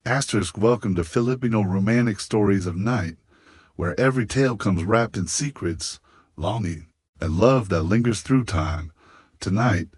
Asterisk welcome to Filipino romantic stories of night, where every tale comes wrapped in secrets, longing, and love that lingers through time. Tonight,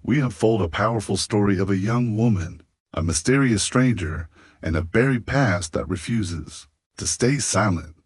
we unfold a powerful story of a young woman, a mysterious stranger, and a buried past that refuses to stay silent.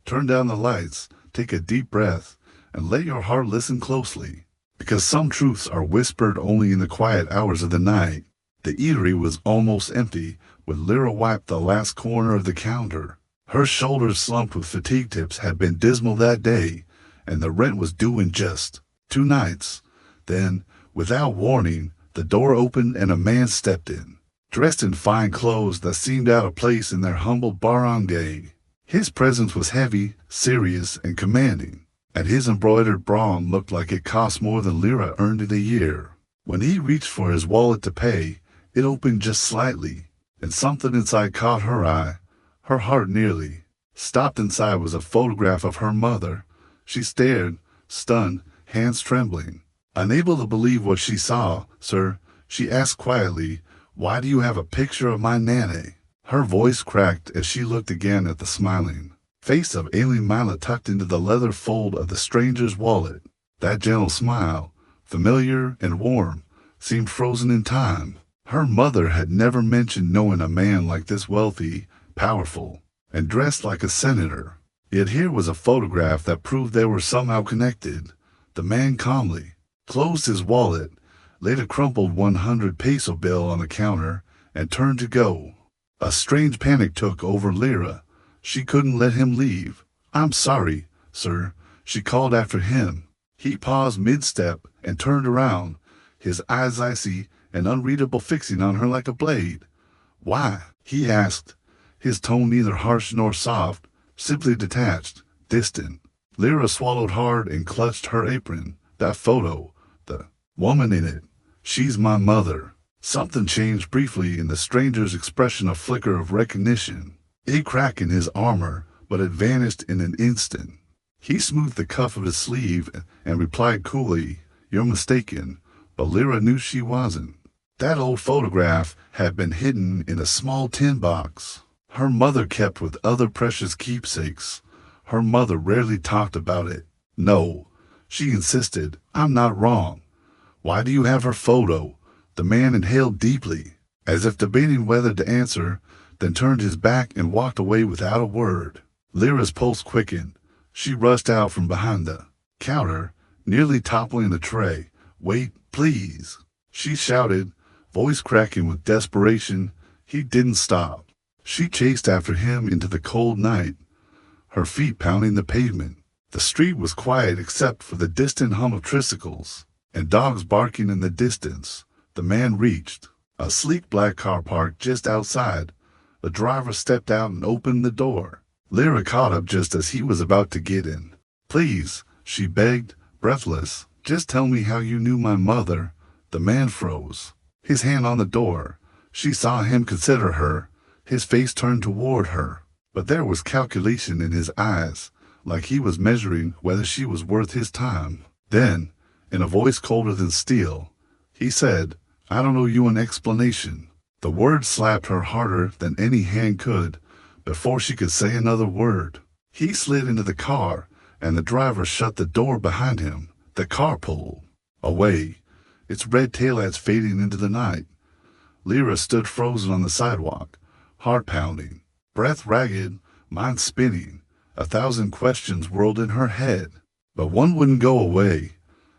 Turn down the lights, take a deep breath, and let your heart listen closely, because some truths are whispered only in the quiet hours of the night. The eatery was almost empty when Lira wiped the last corner of the counter. Her shoulders slumped with fatigue. Tips had been dismal that day, and the rent was due in just 2 nights. Then, without warning, the door opened and a man stepped in, dressed in fine clothes that seemed out of place in their humble barangay. His presence was heavy, serious, and commanding, and his embroidered brawn looked like it cost more than Lira earned in a year. When he reached for his wallet to pay, it opened just slightly, and something inside caught her eye. Her heart nearly stopped. Inside was a photograph of her mother. She stared, stunned, hands trembling. Unable to believe what she saw, "Sir," she asked quietly, "why do you have a picture of my nanny?" Her voice cracked as she looked again at the smiling face of Aileen Mila tucked into the leather fold of the stranger's wallet. That gentle smile, familiar and warm, seemed frozen in time. Her mother had never mentioned knowing a man like this, wealthy, powerful, and dressed like a senator. Yet here was a photograph that proved they were somehow connected. The man calmly closed his wallet, laid a crumpled 100 peso bill on the counter, and turned to go. A strange panic took over Lira. She couldn't let him leave. "I'm sorry, sir," she called after him. He paused mid-step and turned around, his eyes icy and unreadable, fixing on her like a blade. "Why?" he asked, his tone neither harsh nor soft, simply detached, distant. Lira swallowed hard and clutched her apron. "That photo, the woman in it, she's my mother." Something changed briefly in the stranger's expression, a flicker of recognition, a crack in his armor, but it vanished in an instant. He smoothed the cuff of his sleeve and replied coolly, "You're mistaken," but Lira knew she wasn't. That old photograph had been hidden in a small tin box her mother kept with other precious keepsakes. Her mother rarely talked about it. "No," she insisted, "I'm not wrong. Why do you have her photo?" The man inhaled deeply, as if debating whether to answer, then turned his back and walked away without a word. Lyra's pulse quickened. She rushed out from behind the counter, nearly toppling the tray. "Wait, please," she shouted, voice cracking with desperation. He didn't stop. She chased after him into the cold night, her feet pounding the pavement. The street was quiet except for the distant hum of tricycles and dogs barking in the distance. The man reached a sleek black car parked just outside. The driver stepped out and opened the door. Lira caught up just as he was about to get in. "Please," she begged, breathless, "just tell me how you knew my mother." The man froze, his hand on the door. She saw him consider her, his face turned toward her, but there was calculation in his eyes, like he was measuring whether she was worth his time. Then, in a voice colder than steel, he said, "I don't owe you an explanation." The words slapped her harder than any hand could before she could say another word. He slid into the car, and the driver shut the door behind him. The car pulled away, its red taillights fading into the night. Lira stood frozen on the sidewalk, heart pounding, breath ragged, mind spinning. 1,000 questions whirled in her head, but one wouldn't go away.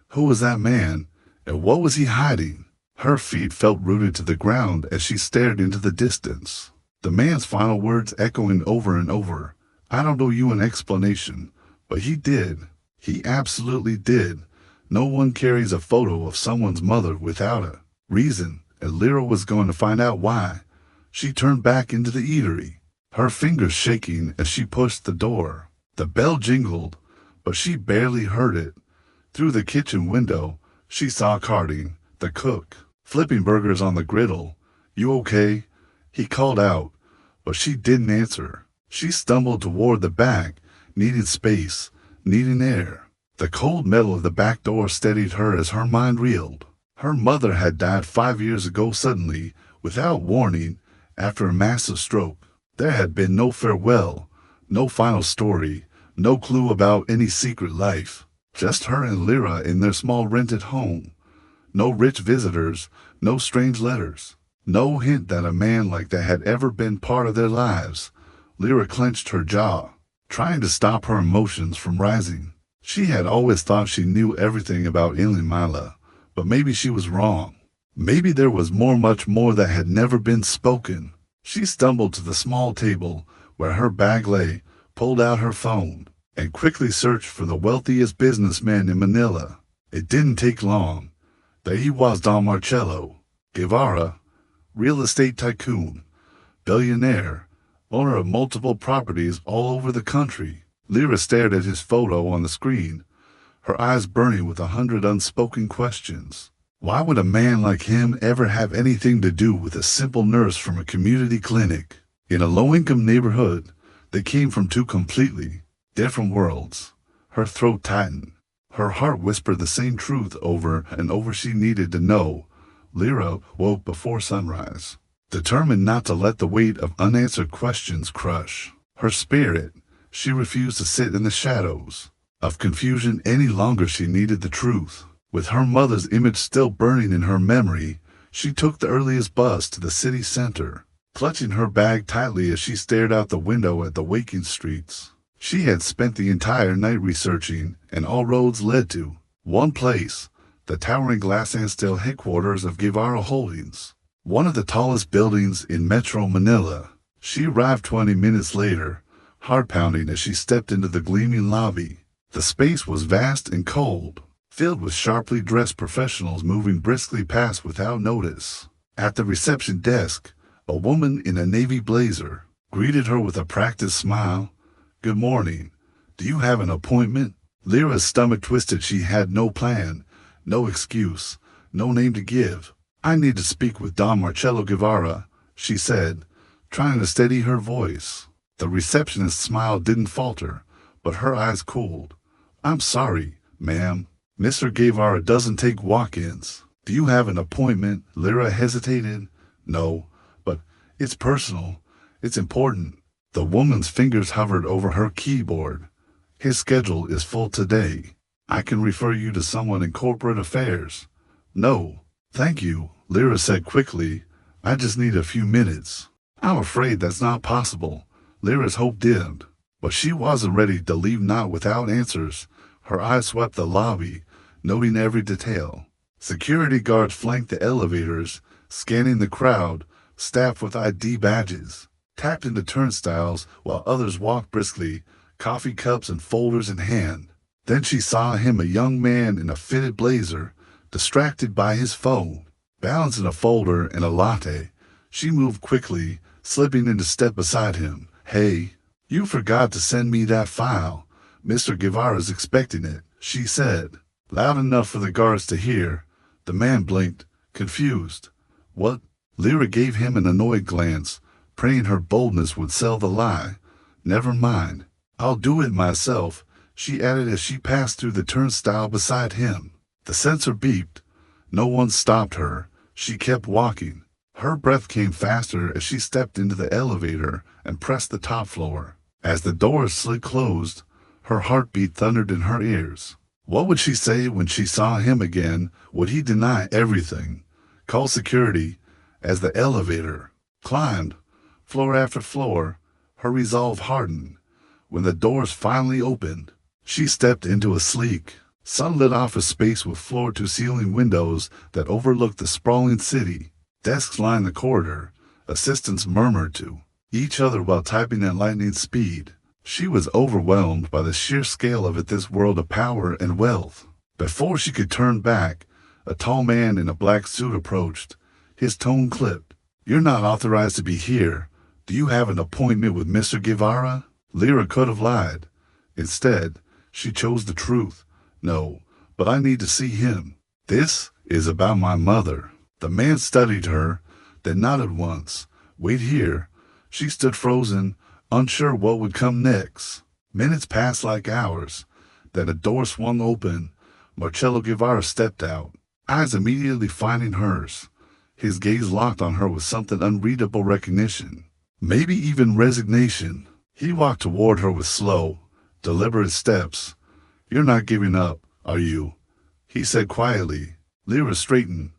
Who was that man, and what was he hiding? Her feet felt rooted to the ground as she stared into the distance. The man's final words echoing over and over. "I don't owe you an explanation." But he did. He absolutely did. No one carries a photo of someone's mother without a reason, and Lira was going to find out why. She turned back into the eatery, her fingers shaking as she pushed the door. The bell jingled, but she barely heard it. Through the kitchen window, she saw Carding, the cook, flipping burgers on the griddle. "You okay?" he called out, but she didn't answer. She stumbled toward the back, needing space, needing air. The cold metal of the back door steadied her as her mind reeled. Her mother had died 5 years ago suddenly, without warning, After a massive stroke, there had been no farewell, no final story, no clue about any secret life. Just her and Lira in their small rented home. No rich visitors, no strange letters. No hint that a man like that had ever been part of their lives. Lira clenched her jaw, trying to stop her emotions from rising. She had always thought she knew everything about Ilimala, but maybe she was wrong. Maybe there was much more that had never been spoken. She stumbled to the small table where her bag lay, pulled out her phone, and quickly searched for the wealthiest businessman in Manila. It didn't take long. There he was, Don Marcelo Guevara, real estate tycoon, billionaire, owner of multiple properties all over the country. Lira stared at his photo on the screen, her eyes burning with 100 unspoken questions. Why would a man like him ever have anything to do with a simple nurse from a community clinic? In a low-income neighborhood, they came from two completely different worlds. Her throat tightened. Her heart whispered the same truth over and over she needed to know. Lira woke before sunrise, determined not to let the weight of unanswered questions crush her spirit. She refused to sit in the shadows of confusion any longer. She needed the truth. With her mother's image still burning in her memory, she took the earliest bus to the city center, clutching her bag tightly as she stared out the window at the waking streets. She had spent the entire night researching, and all roads led to one place, the towering glass and steel headquarters of Guevara Holdings, one of the tallest buildings in Metro Manila. She arrived 20 minutes later, heart pounding as she stepped into the gleaming lobby. The space was vast and cold, filled with sharply dressed professionals moving briskly past without notice. At the reception desk, a woman in a navy blazer greeted her with a practiced smile. "Good morning. Do you have an appointment?" Lira's stomach twisted. She had no plan, no excuse, no name to give. "I need to speak with Don Marcelo Guevara," she said, trying to steady her voice. The receptionist's smile didn't falter, but her eyes cooled. "I'm sorry, ma'am. Mr. Guevara doesn't take walk-ins." "Do you have an appointment?" Lira hesitated. "No, but it's personal. It's important." The woman's fingers hovered over her keyboard. "His schedule is full today. I can refer you to someone in corporate affairs." "No, thank you," Lira said quickly. "I just need a few minutes." "I'm afraid that's not possible." Lira's hope dimmed, but she wasn't ready to leave, not without answers. Her eyes swept the lobby, noting every detail. Security guards flanked the elevators, scanning the crowd, staffed with ID badges, tapped into turnstiles while others walked briskly, coffee cups and folders in hand. Then she saw him, a young man in a fitted blazer, distracted by his phone, balancing a folder and a latte. She moved quickly, slipping into step beside him. "Hey, you forgot to send me that file. Mr. Guevara's expecting it," she said, loud enough for the guards to hear. The man blinked, confused. "What?" Lira gave him an annoyed glance, praying her boldness would sell the lie. "Never mind. I'll do it myself," she added as she passed through the turnstile beside him. The sensor beeped. No one stopped her. She kept walking. Her breath came faster as she stepped into the elevator and pressed the top floor. As the doors slid closed, her heartbeat thundered in her ears. What would she say when she saw him again? Would he deny everything, call security? As the elevator climbed, floor after floor, her resolve hardened. When the doors finally opened, she stepped into a sleek, sunlit office space with floor-to-ceiling windows that overlooked the sprawling city. Desks lined the corridor. Assistants murmured to each other while typing at lightning speed. She was overwhelmed by the sheer scale of it, this world of power and wealth. Before she could turn back, a tall man in a black suit approached, his tone clipped. "You're not authorized to be here. Do you have an appointment with Mr. Guevara?" Lira could have lied. Instead, she chose the truth. "No, but I need to see him. This is about my mother." The man studied her, then nodded once. "Wait here." She stood frozen, unsure what would come next. Minutes passed like hours. Then a door swung open. Marcelo Guevara stepped out, eyes immediately finding hers. his gaze locked on her with something unreadable recognition, maybe even resignation. He walked toward her with slow, deliberate steps. "You're not giving up, are you?" he said quietly. Lira straightened.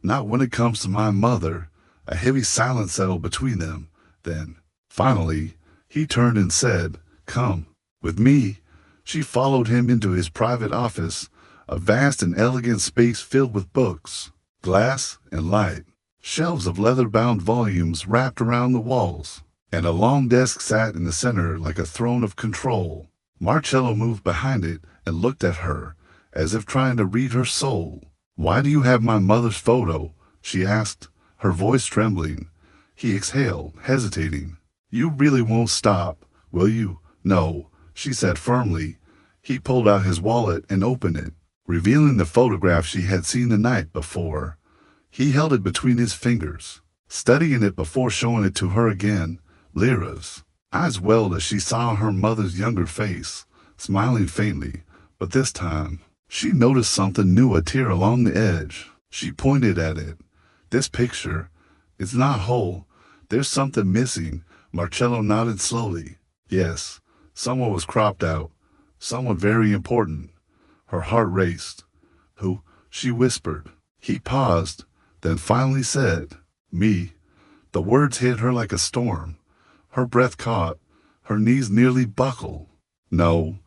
"Not when it comes to my mother." A heavy silence settled between them. Then, finally, he turned and said, "Come with me." She followed him into his private office, a vast and elegant space filled with books, glass, and light. Shelves of leather-bound volumes wrapped around the walls, and a long desk sat in the center like a throne of control. Marcello moved behind it and looked at her, as if trying to read her soul. "Why do you have my mother's photo?" she asked, her voice trembling. He exhaled, hesitating. "You really won't stop, will you?" "No," she said firmly. He pulled out his wallet and opened it, revealing the photograph she had seen the night before. He held it between his fingers, studying it before showing it to her again. Lira's eyes welled as she saw her mother's younger face, smiling faintly, but this time she noticed something new, a tear along the edge. She pointed at it. "This picture, it's not whole. There's something missing." Marcello nodded slowly. "Yes, someone was cropped out. Someone very important." Her heart raced. "Who?" she whispered. He paused, then finally said, "Me." The words hit her like a storm. Her breath caught. Her knees nearly buckled. "No,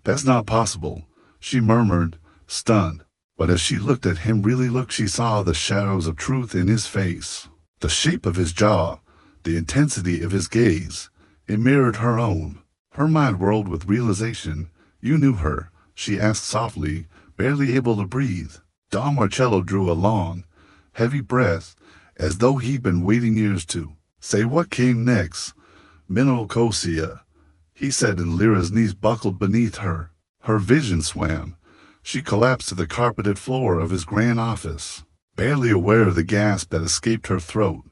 that's not possible," she murmured, stunned. But as she looked at him, really looked, she saw the shadows of truth in his face. The shape of his jaw, the intensity of his gaze. It mirrored her own. Her mind whirled with realization. "You knew her?" she asked softly, barely able to breathe. Don Marcello drew a long, heavy breath, as though he'd been waiting years to say what came next. "Mineral Cosia," he said, and Lira's knees buckled beneath her. Her vision swam. She collapsed to the carpeted floor of his grand office, barely aware of the gasp that escaped her throat.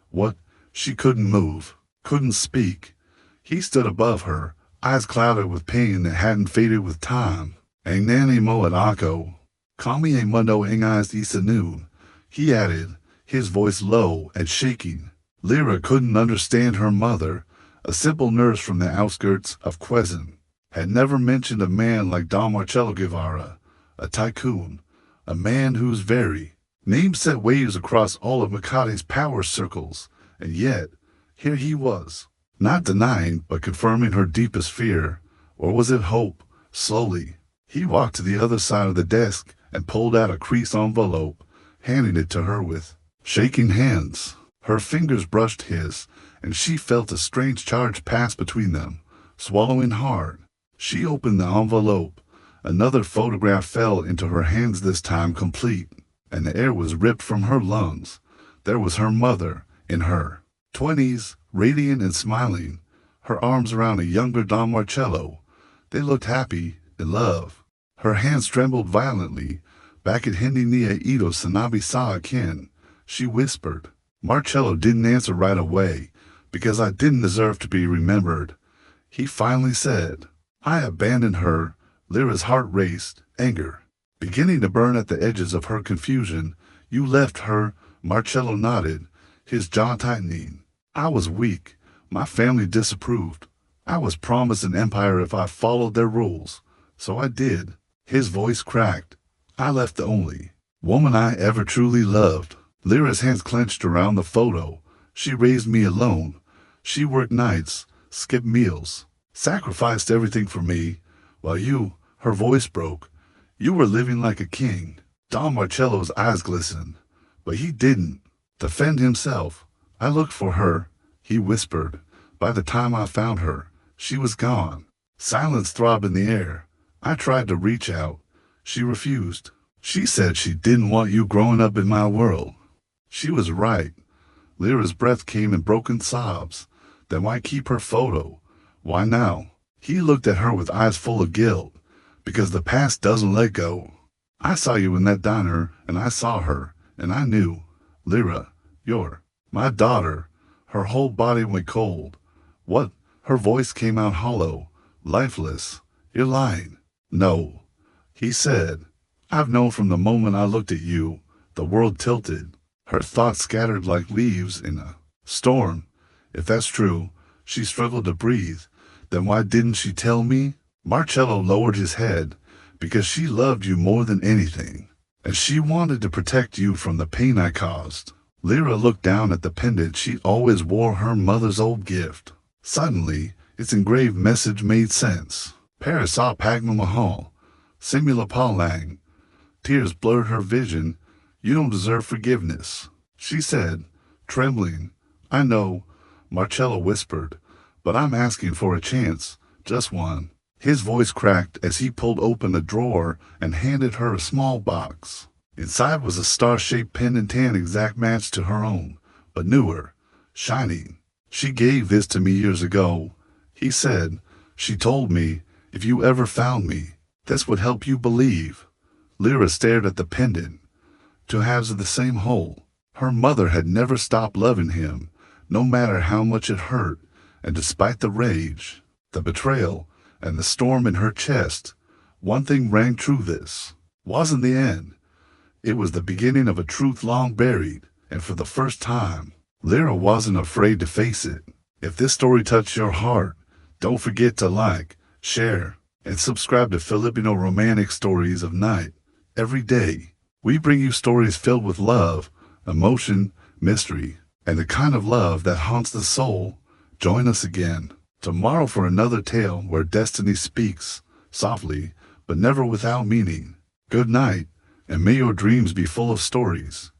"What?" She couldn't move, couldn't speak. He stood above her, eyes clouded with pain that hadn't faded with time. "Ang nani mo at ako. Kami ay mundo ang eyes isa noon," he added, his voice low and shaking. Lira couldn't understand her mother, a simple nurse from the outskirts of Quezon, had never mentioned a man like Don Marcello Guevara, a tycoon, a man whose very name set waves across all of Makati's power circles, and yet here he was, not denying but confirming her deepest fear. Or was it hope? Slowly, he walked to the other side of the desk and pulled out a creased envelope, handing it to her with shaking hands. Her fingers brushed his, and she felt a strange charge pass between them, swallowing hard. She opened the envelope. Another photograph fell into her hands, this time complete, and the air was ripped from her lungs. There was her mother, in her 20s, radiant and smiling, her arms around a younger Don Marcello. They looked happy, in love. Her hands trembled violently. "Bakit hindi niya ito sinabi sa akin?" she whispered. Marcello didn't answer right away, "Because I didn't deserve to be remembered," he finally said. "I abandoned her." Lira's heart raced, anger beginning to burn at the edges of her confusion. "You left her?" Marcello nodded, his jaw tightening. "I was weak. My family disapproved. I was promised an empire if I followed their rules. So I did." His voice cracked. "I left the only woman I ever truly loved." Lira's hands clenched around the photo. "She raised me alone. She worked nights, skipped meals, sacrificed everything for me, while you," her voice broke, "you were living like a king." Don Marcello's eyes glistened, but he didn't defend himself. "I looked for her," he whispered. "By the time I found her, she was gone." Silence throbbed in the air. "I tried to reach out. She refused. She said she didn't want you growing up in my world." She was right. Lira's breath came in broken sobs. Then why keep her photo? Why now? He looked at her with eyes full of guilt. "Because the past doesn't let go. I saw you in that diner, and I saw her, and I knew. Lira, you're my daughter." Her whole body went cold. "What?" Her voice came out hollow, lifeless. "You're lying." "No," he said. "I've known from the moment I looked at you." The world tilted. her thoughts scattered like leaves in a storm. If that's true, she struggled to breathe. Then why didn't she tell me? Marcello lowered his head because she loved you more than anything, and she wanted to protect you from the pain I caused. Lira looked down at the pendant she always wore, her mother's old gift. Suddenly, its engraved message made sense. Paris saw Pagma Mahal, Simula Palang. Tears blurred her vision. You don't deserve forgiveness, she said, trembling. I know, Marcello whispered, but I'm asking for a chance, just one. His voice cracked as he pulled open a drawer and handed her a small box. Inside was a star-shaped pendant, an exact match to her own, but newer, shining. She gave this to me years ago, he said. She told me, if you ever found me, this would help you believe. Lira stared at the pendant. Two halves of the same whole. Her mother had never stopped loving him, no matter how much it hurt, and despite the rage, the betrayal, and the storm in her chest, one thing rang true: this wasn't the end. It was the beginning of a truth long buried, and for the first time, Lira wasn't afraid to face it. If this story touched your heart, don't forget to like, share, and subscribe to Filipino romantic stories of night. Every day, we bring you stories filled with love, emotion, mystery, and the kind of love that haunts the soul. Join us again tomorrow for another tale where destiny speaks, softly, but never without meaning. Good night, and may your dreams be full of stories.